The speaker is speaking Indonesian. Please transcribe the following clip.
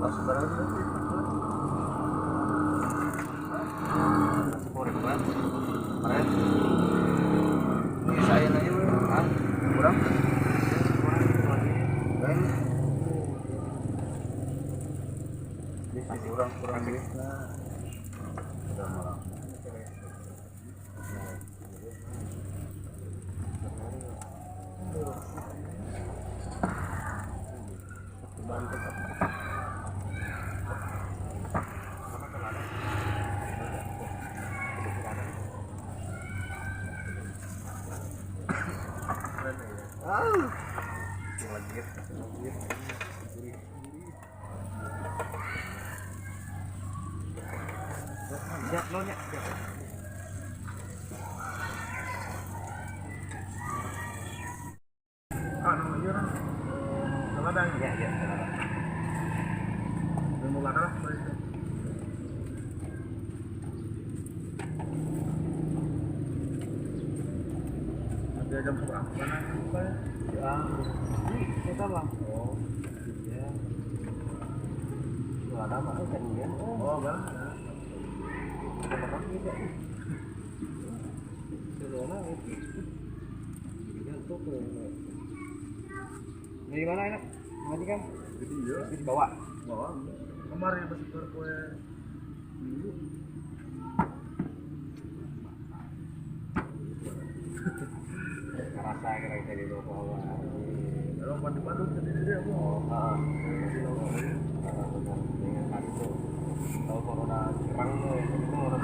Pas barang itu korek banget. Kemarin ini saya nanya ah kurang kan ini kurang kurang deh udah malah siap lo nya ya ya mulai lah ada jam berapa mana ya kita lah oh ya nggak ada apa kan ya oh bang apa tidak corona itu jantung dari mana enak nanti kan di bawah kemarin masih kue dulu ngerasa kira-kira di bawah kalau padu-padu jadi dia oh dengan tadi tuh kalau corona serang tuh itu corona